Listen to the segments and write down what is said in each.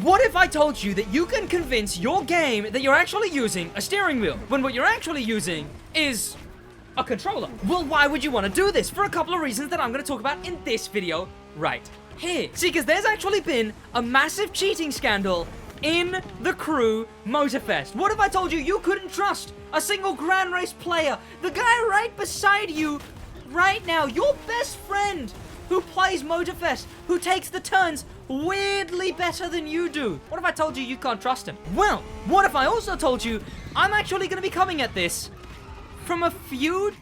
What if I told you that you can convince your game that you're actually using a steering wheel, when what you're actually using is a controller? Well, why would you want to do this? For a couple of reasons that I'm going to talk about in this video right here. See, because there's actually been a massive cheating scandal in the Crew Motorfest. What if I told you you couldn't trust a single Grand Race player? The guy right beside you right now, your best friend who plays Motorfest, who takes the turns weirdly better than you do. What if I told you you can't trust him? Well, what if I also told you I'm actually going to be coming at this from a few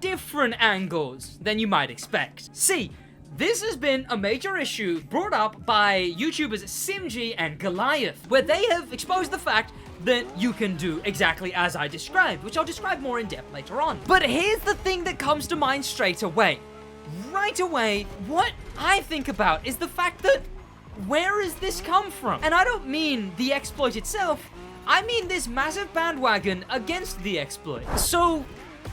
different angles than you might expect? See, this has been a major issue brought up by YouTubers SidWaj and Goliath, where they have exposed the fact that you can do exactly as I described, which I'll describe more in depth later on. But here's the thing that comes to mind straight away. Right away, what I think about is the fact that where has this come from? And I don't mean the exploit itself, I mean this massive bandwagon against the exploit. So,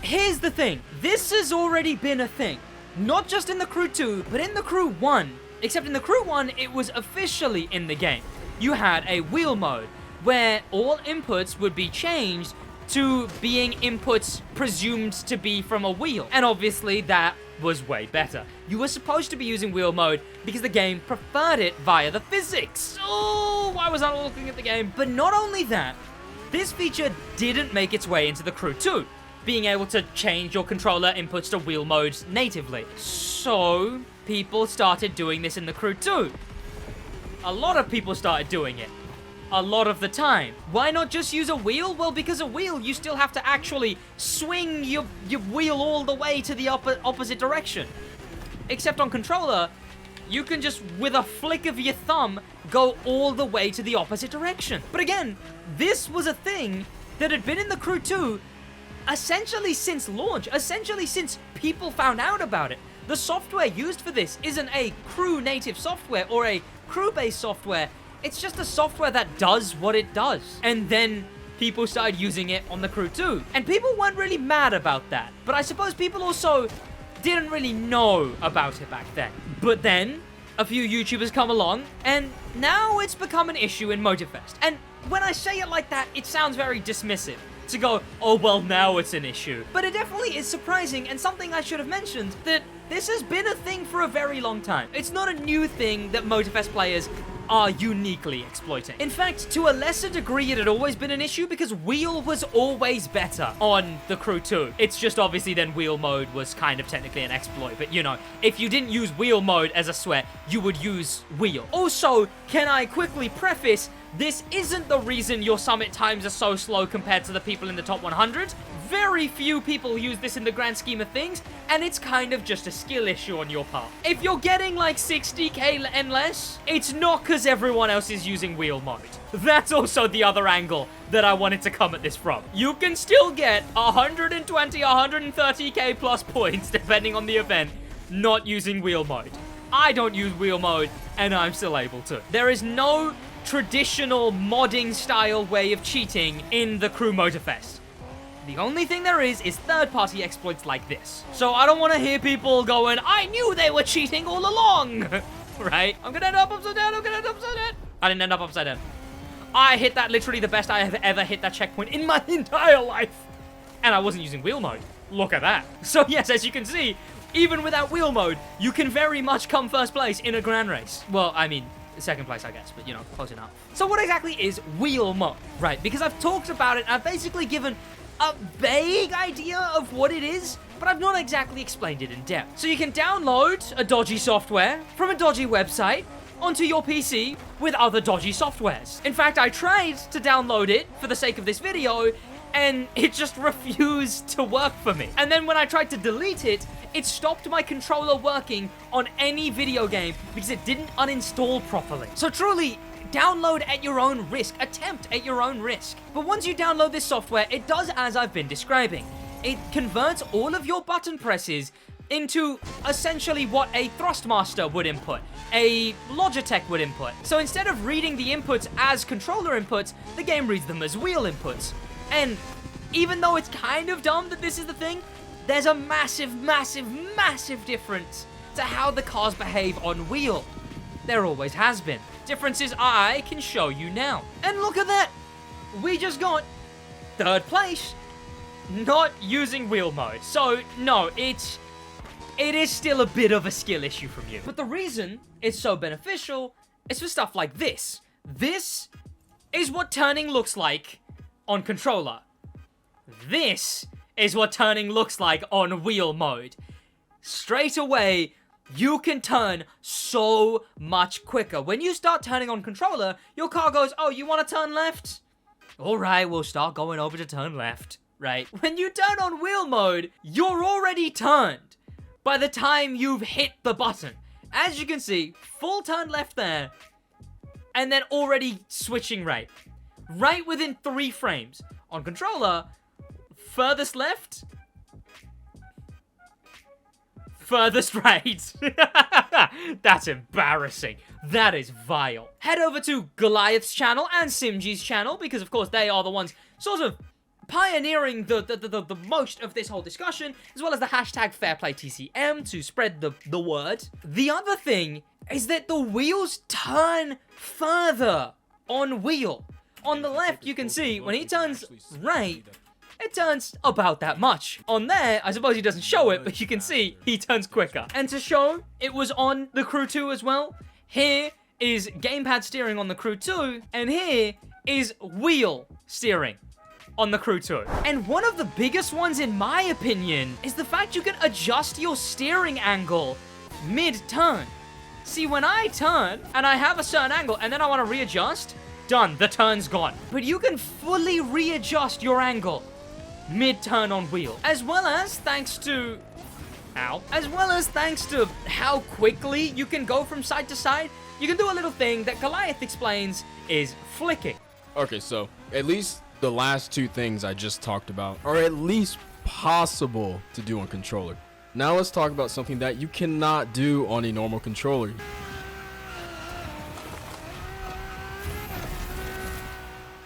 here's the thing. This has already been a thing. Not just in the Crew 2, but in the Crew 1. Except in the Crew 1, it was officially in the game. You had a wheel mode, where all inputs would be changed to being inputs presumed to be from a wheel. And obviously, that was way better. You were supposed to be using wheel mode because the game preferred it via the physics. Oh, why was I not looking at the game? But not only that, this feature didn't make its way into the Crew 2. Being able to change your controller inputs to wheel modes natively. So, people started doing this in the Crew 2. A lot of people started doing it. A lot of the time. Why not just use a wheel? Well, because a wheel, you still have to actually swing your wheel all the way to the opposite direction. Except on controller, you can just, with a flick of your thumb, go all the way to the opposite direction. But again, this was a thing that had been in the Crew 2 essentially since launch, essentially since people found out about it. The software used for this isn't a Crew native software or a Crew-based software. It's just a software that does what it does. And then people started using it on the Crew 2. And people weren't really mad about that. But I suppose people also didn't really know about it back then. But then a few YouTubers come along, and now it's become an issue in Motorfest. And when I say it like that, it sounds very dismissive. To go, oh, well, now it's an issue. But it definitely is surprising, and something I should have mentioned, that this has been a thing for a very long time. It's not a new thing that Motorfest players are uniquely exploiting. In fact, to a lesser degree, it had always been an issue because wheel was always better on the Crew 2. It's just obviously then wheel mode was kind of technically an exploit, but you know, if you didn't use wheel mode as a sweat, you would use wheel. Also, can I quickly preface, this isn't the reason your summit times are so slow compared to the people in the top 100. Very few people use this in the grand scheme of things, and it's kind of just a skill issue on your part. If you're getting like 60k and less, it's not because everyone else is using wheel mode. That's also the other angle that I wanted to come at this from. You can still get 120, 130k plus points, depending on the event, not using wheel mode. I don't use wheel mode, and I'm still able to. There is no traditional modding style way of cheating in the Crew Motorfest. The only thing there is third-party exploits like this. So I don't want to hear people going, I knew they were cheating all along, right? I'm gonna end up upside down, I'm gonna end up upside down. I didn't end up upside down. I hit that literally the best I have ever hit that checkpoint in my entire life. And I wasn't using wheel mode. Look at that. So yes, as you can see, even without wheel mode, you can very much come first place in a grand race. Well, I mean, second place, I guess, but you know, close enough. So what exactly is wheel mode, right? Because I've talked about it, I've basically given a vague idea of what it is, but I've not exactly explained it in depth. So you can download a dodgy software from a dodgy website onto your PC with other dodgy softwares. In fact, I tried to download it for the sake of this video, and it just refused to work for me. And then when I tried to delete it, it stopped my controller working on any video game because it didn't uninstall properly. So truly, download at your own risk, attempt at your own risk. But once you download this software, it does as I've been describing. It converts all of your button presses into essentially what a Thrustmaster would input, a Logitech would input. So instead of reading the inputs as controller inputs, the game reads them as wheel inputs. And even though it's kind of dumb that this is the thing, there's a massive, massive, massive difference to how the cars behave on wheel. There always has been. Differences I can show you now. And look at that! We just got 3rd place, not using wheel mode. So, no, it is still a bit of a skill issue from you. But the reason it's so beneficial is for stuff like this. This is what turning looks like on controller. This is what turning looks like on wheel mode. Straight away, you can turn so much quicker. When you start turning on controller, your car goes, oh, you want to turn left? Alright, we'll start going over to turn left, right? When you turn on wheel mode, you're already turned by the time you've hit the button. As you can see, full turn left there, and then already switching right. Right within 3 frames. On controller, furthest left, furthest right. That's embarrassing. That is vile. Head over to Goliath's channel and SidWaj's channel, because of course they are the ones sort of pioneering the most of this whole discussion, as well as the hashtag FairPlayTCM to spread the word. The other thing is that the wheels turn further on wheel. On the left, you can see when he turns right, it turns about that much. On there, I suppose he doesn't show it, but you can see he turns quicker. And to show it was on the Crew 2 as well, here is gamepad steering on the Crew 2, and here is wheel steering on the Crew 2. And one of the biggest ones, in my opinion, is the fact you can adjust your steering angle mid-turn. See, when I turn, and I have a certain angle, and then I want to readjust, done, the turn's gone. But you can fully readjust your angle mid-turn on wheel. As well as thanks to how quickly you can go from side to side, you can do a little thing that Goliath explains is flicking. Okay, so at least the last 2 things I just talked about are at least possible to do on controller. Now let's talk about something that you cannot do on a normal controller.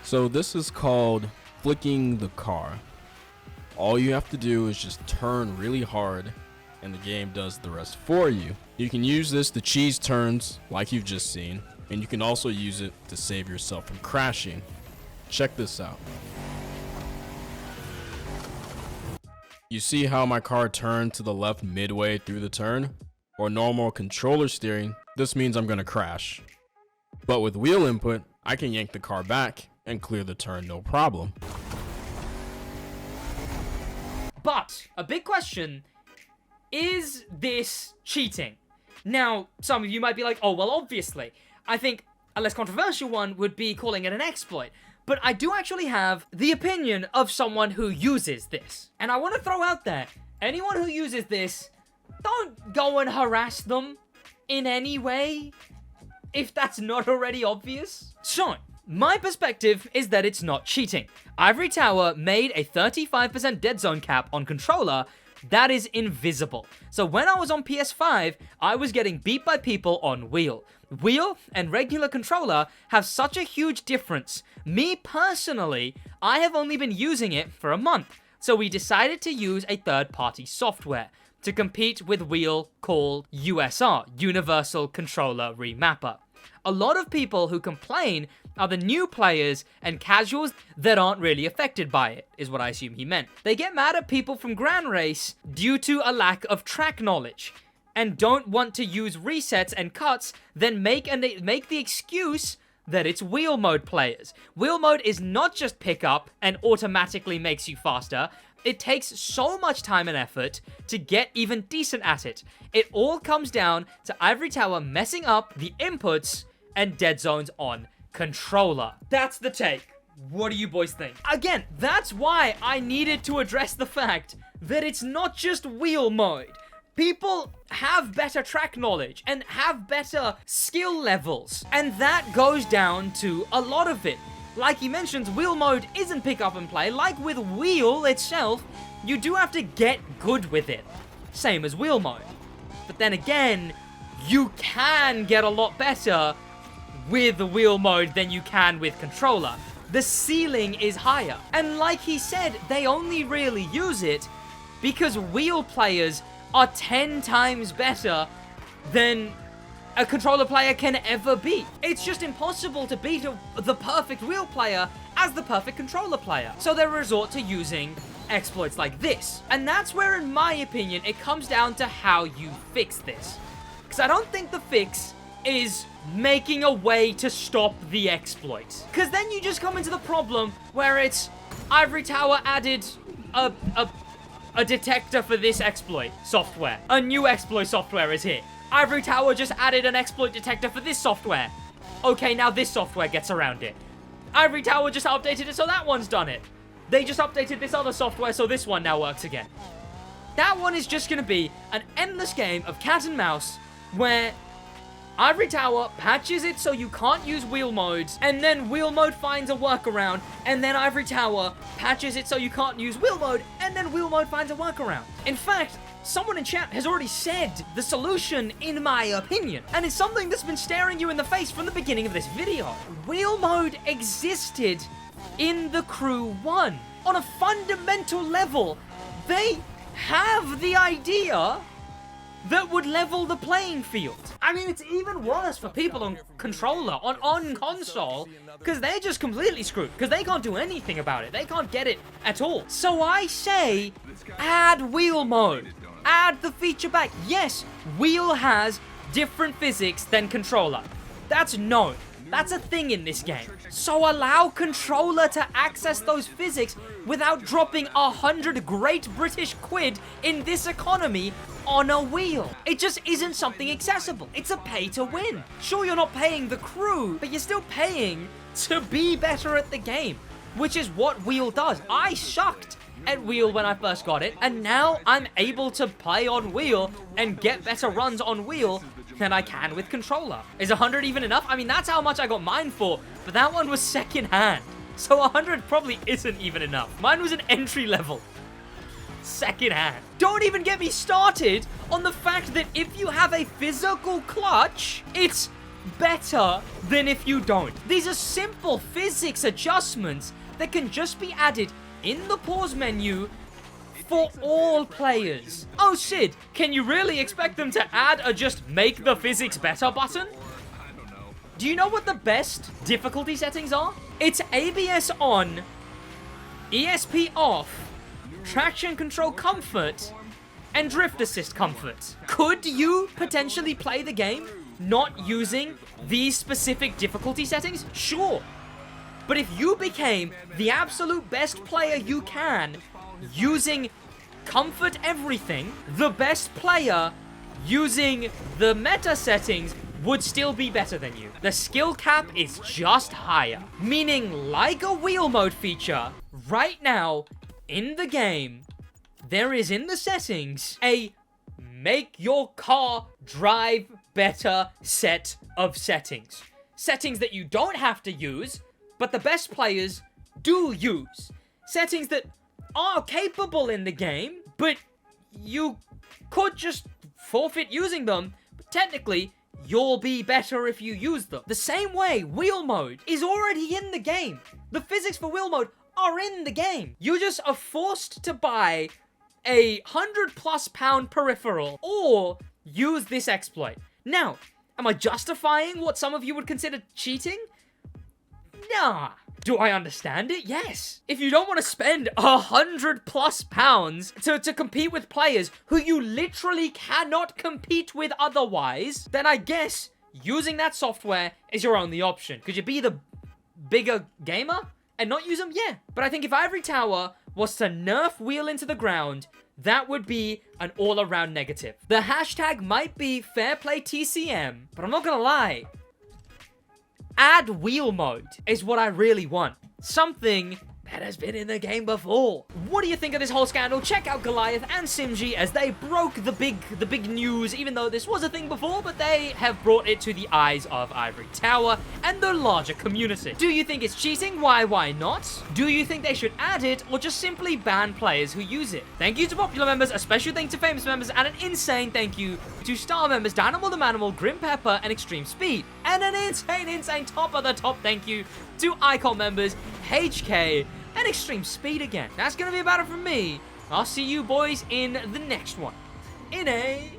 So this is called flicking the car. All you have to do is just turn really hard and the game does the rest for you. You can use this to cheese turns like you've just seen, and you can also use it to save yourself from crashing. Check this out. You see how my car turned to the left midway through the turn? Or normal controller steering, this means I'm gonna crash. But with wheel input, I can yank the car back and clear the turn no problem. But a big question, is this cheating? Now, some of you might be like, oh, well, obviously. I think a less controversial one would be calling it an exploit. But I do actually have the opinion of someone who uses this. And I want to throw out there, anyone who uses this, don't go and harass them in any way, if that's not already obvious. So, my perspective is that it's not cheating. Ivory Tower made a 35% dead zone cap on controller that is invisible. So when I was on PS5, I was getting beat by people on wheel. Wheel and regular controller have such a huge difference. Me personally, I have only been using it for a month. So we decided to use a third-party software to compete with wheel called USR, Universal Controller Remapper. A lot of people who complain are the new players and casuals that aren't really affected by it, is what I assume he meant. They get mad at people from Gran Race due to a lack of track knowledge, and don't want to use resets and cuts, then make the excuse that it's wheel mode players. Wheel mode is not just pick up and automatically makes you faster. It takes so much time and effort to get even decent at it. It all comes down to Ivory Tower messing up the inputs and dead zones on controller. That's the take. What do you boys think? Again, that's why I needed to address the fact that it's not just wheel mode. People have better track knowledge and have better skill levels, and that goes down to a lot of it. Like he mentions, wheel mode isn't pick up and play. Like with wheel itself, you do have to get good with it. Same as wheel mode. But then again, you can get a lot better with the wheel mode than you can with controller. The ceiling is higher. And like he said, they only really use it because wheel players are 10 times better than a controller player can ever beat. It's just impossible to beat the perfect wheel player as the perfect controller player. So they resort to using exploits like this. And that's where, in my opinion, it comes down to how you fix this. Because I don't think the fix is making a way to stop the exploit. Because then you just come into the problem where it's Ivory Tower added a detector for this exploit software. A new exploit software is here. Ivory Tower just added an exploit detector for this software. Okay, now this software gets around it. Ivory Tower just updated it, so that one's done it. They just updated this other software, so this one now works again. That one is just going to be an endless game of cat and mouse where Ivory Tower patches it so you can't use wheel modes, and then wheel mode finds a workaround, and then Ivory Tower patches it so you can't use wheel mode, and then wheel mode finds a workaround. In fact, someone in chat has already said the solution, in my opinion, and it's something that's been staring you in the face from the beginning of this video. Wheel mode existed in the Crew 1. On a fundamental level, they have the idea that would level the playing field. I mean, it's even worse for people on controller, on console, because they're just completely screwed, because they can't do anything about it. They can't get it at all. So I say, add wheel mode. Add the feature back. Yes, wheel has different physics than controller. That's known. That's a thing in this game. So allow controller to access those physics without dropping 100 great British quid in this economy on a wheel. It just isn't something accessible. It's a pay to win. Sure, you're not paying the crew, but you're still paying to be better at the game, which is what wheel does. I sucked at wheel when I first got it, and now I'm able to play on wheel and get better runs on wheel than I can with controller. Is 100 even enough? I mean, that's how much I got mine for, but that one was second hand, so 100 probably isn't even enough. Mine was an entry level second hand. Don't even get me started on the fact that if you have a physical clutch, it's better than if you don't. These are simple physics adjustments that can just be added in the pause menu for all players. Oh, Sid, can you really expect them to add a just make the physics better button? Do you know what the best difficulty settings are? It's ABS on, ESP off, traction control comfort, and drift assist comfort. Could you potentially play the game not using these specific difficulty settings? Sure. But if you became the absolute best player you can using comfort everything, the best player using the meta settings would still be better than you. The skill cap is just higher. Meaning, like a wheel mode feature, right now in the game, there is in the settings a make your car drive better set of settings. Settings that you don't have to use, but the best players do use. Settings that are capable in the game, but you could just forfeit using them. But technically, you'll be better if you use them. The same way, wheel mode is already in the game. The physics for wheel mode are in the game. You just are forced to buy a £100+ peripheral or use this exploit. Now, am I justifying what some of you would consider cheating? Nah. Do I understand it? Yes. If you don't want to spend £100+ to compete with players who you literally cannot compete with otherwise, then I guess using that software is your only option. Could you be the bigger gamer and not use them? Yeah. But I think if Ivory Tower was to nerf wheel into the ground, that would be an all-around negative. The hashtag might be fairplayTCM, but I'm not gonna lie. Add wheel mode is what I really want. Something that has been in the game before. What do you think of this whole scandal? Check out Goliath and Simji as they broke the big news, even though this was a thing before, but they have brought it to the eyes of Ivory Tower and the larger community. Do you think it's cheating? Why not? Do you think they should add it or just simply ban players who use it? Thank you to popular members, a special thank to famous members, and an insane thank you to star members Danimal the Manimal, Grim Pepper, and Extreme Speed. And an insane top of the top thank you to Icon members HK and Extreme Speed again. That's gonna be about it from me. I'll see you boys in the next one. In a